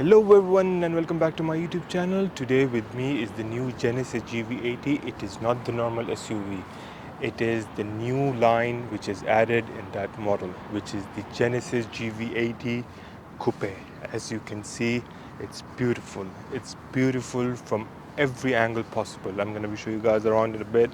Hello everyone and welcome back to my YouTube channel. Today with me is the new Genesis GV80. It is not the normal SUV. It is the new line which is added in that model, which is the Genesis GV80 Coupe. As you can see, it's beautiful. It's beautiful from every angle possible. I'm going to show you guys around in a bit.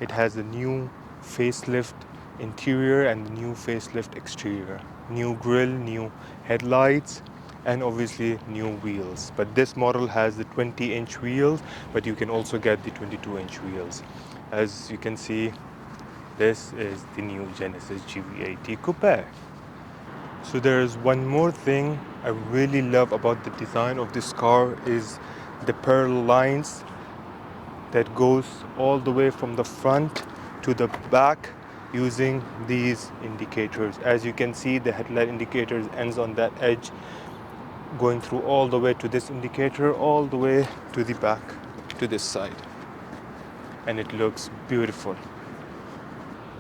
It has a new facelift interior and the new facelift exterior. New grille, new headlights, and obviously new wheels. But this model has the 20-inch wheels, but you can also get the 22-inch wheels. As you can see, this is the new Genesis GV80 Coupe. So there is one more thing I really love about the design of this car is the parallel lines that goes all the way from the front to the back using these indicators. As you can see, the headlight indicators ends on that edge, going through all the way to this indicator, all the way to the back to this side, and it looks beautiful.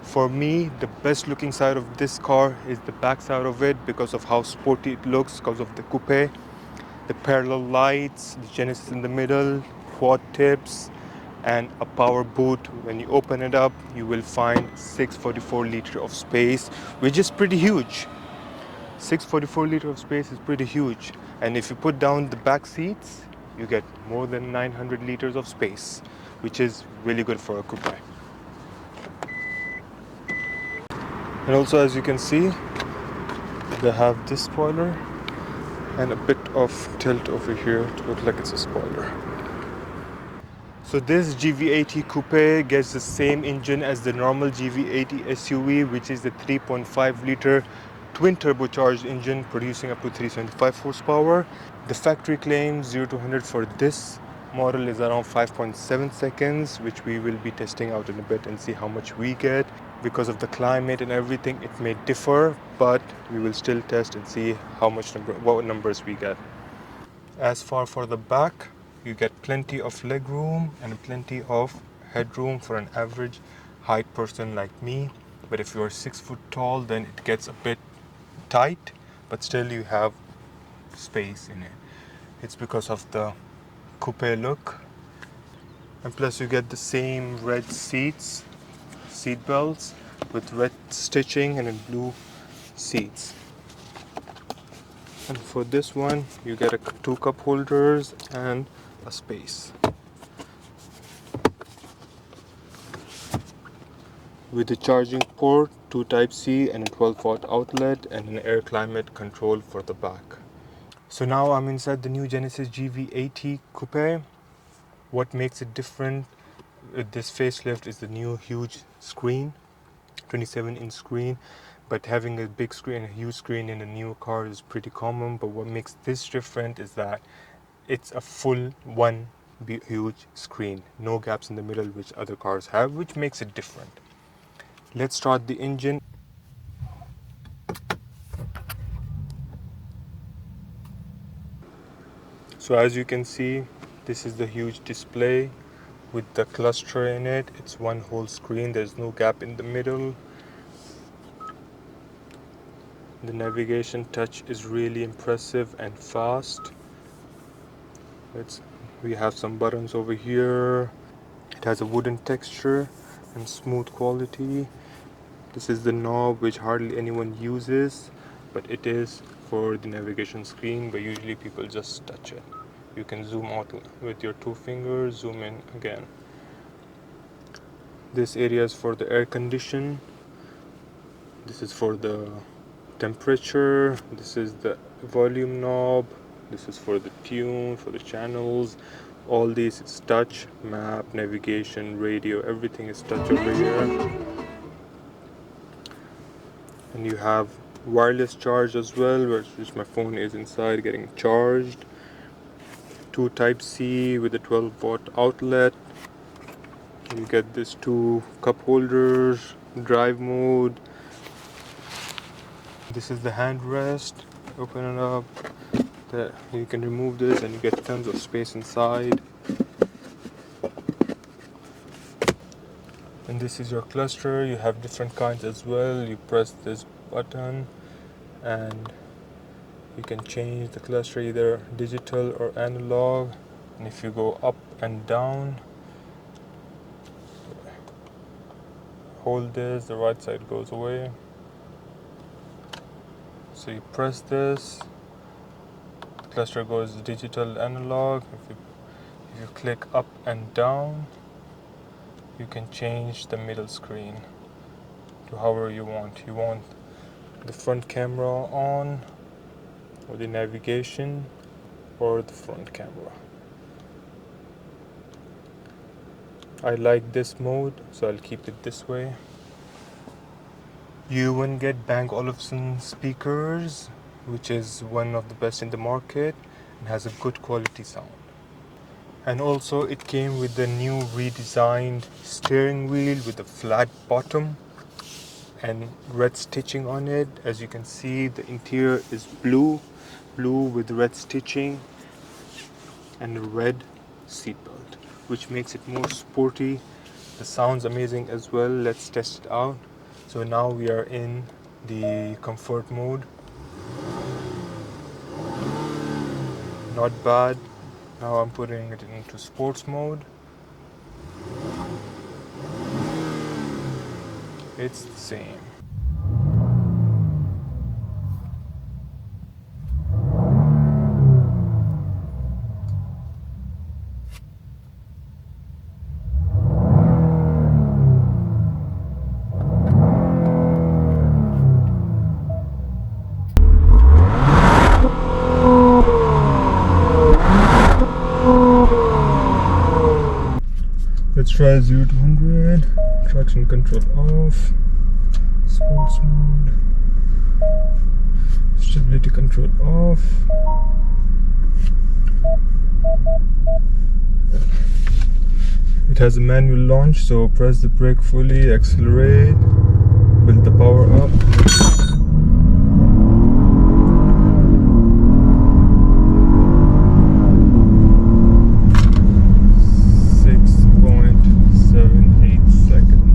For me, the best looking side of this car is the back side of it because of how sporty it looks, because of the coupe, the parallel lights, the Genesis in the middle, quad tips, and a power boot. When you open it up, you will find 644 liter of space, which is pretty huge. 644 liter of space is pretty huge, and if you put down the back seats, you get more than 900 liters of space, which is really good for a coupe. And also, as you can see, they have this spoiler and a bit of tilt over here to look like it's a spoiler. So this GV80 Coupe gets the same engine as the normal GV80 SUV, which is the 3.5 liter twin turbocharged engine producing up to 375 horsepower. The factory claim 0 to 100 for this model is around 5.7 seconds, which we will be testing out in a bit and see how much we get. Because of the climate and everything, it may differ, but we will still test and see what numbers we get. As far for the back, you get plenty of leg room and plenty of headroom for an average height person like me. But if you're 6 foot tall, then it gets a bit tight, but still you have space in it. It's because of the coupe look, and plus you get the same red seat belts with red stitching and in blue seats. And for this one, you get two cup holders and a space with a charging port, 2 Type-C and a 12-watt outlet, and an air climate control for the back. So now I'm inside the new Genesis GV80 Coupe. What makes it different with this facelift is the new huge screen, 27-inch screen. But having a big screen, a huge screen in a new car is pretty common. But what makes this different is that it's a full one huge screen, no gaps in the middle, which other cars have, which makes it different. Let's start the engine. So as you can see, this is the huge display with the cluster in it. It's one whole screen, there's no gap in the middle. The navigation touch is really impressive and fast. We have some buttons over here. It has a wooden texture and smooth quality. This is the knob which hardly anyone uses, but it is for the navigation screen, but usually people just touch it. You can zoom out with your 2 fingers, zoom in again. This area is for the air condition. This is for the temperature. This is the volume knob. This is for the tune, for the channels. All these, it's touch, map, navigation, radio, everything is touch over here. And you have wireless charge as well, which my phone is inside getting charged. 2 Type-C with a 12-watt outlet. You get this 2 cup holders, drive mode. This is the handrest. Open it up. You can remove this and you get tons of space inside. And this is your cluster. You have different kinds as well. You press this button and You can change the cluster either digital or analog, and if you go up and down, hold this, the right side goes away. So you press this, the cluster goes digital analog. If you click up and down, you can change the middle screen to however you want. You want the front camera on, or the navigation, or the front camera. I like this mode, so I'll keep it this way. You won't get Bang Olufsen speakers, which is one of the best in the market and has a good quality sound. And also it came with the new redesigned steering wheel with a flat bottom and red stitching on it. As you can see, the interior is blue with red stitching and a red seat belt, which makes it more sporty. The sound's amazing as well. Let's test it out. So now we are in the comfort mode. Not bad. Now I'm putting it into sports mode. It's the same. Let's try 0 to 100. Traction control off. Sports mode. Stability control off. It has a manual launch, so press the brake fully, accelerate, build the power up. 6.78 seconds.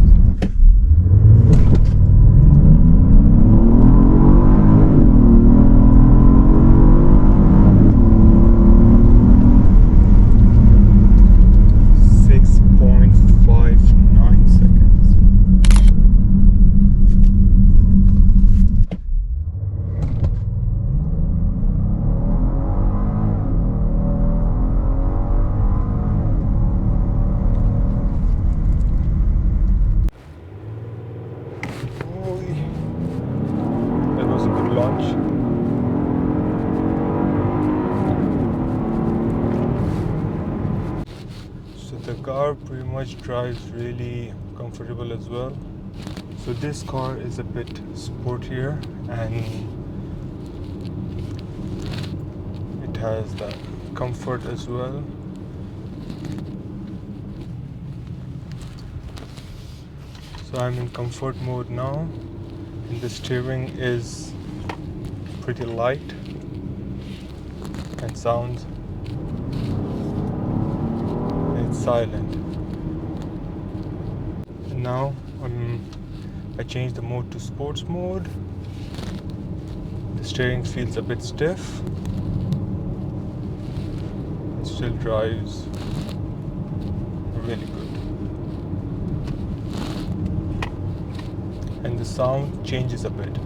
That was a good launch. So the car pretty much drives really comfortable as well. So this car is a bit sportier and it has that comfort as well. So I'm in comfort mode now, and the steering is pretty light and sounds, it's silent. And now I changed the mode to sports mode. The steering feels a bit stiff. It still drives really good. And the sound changes a bit.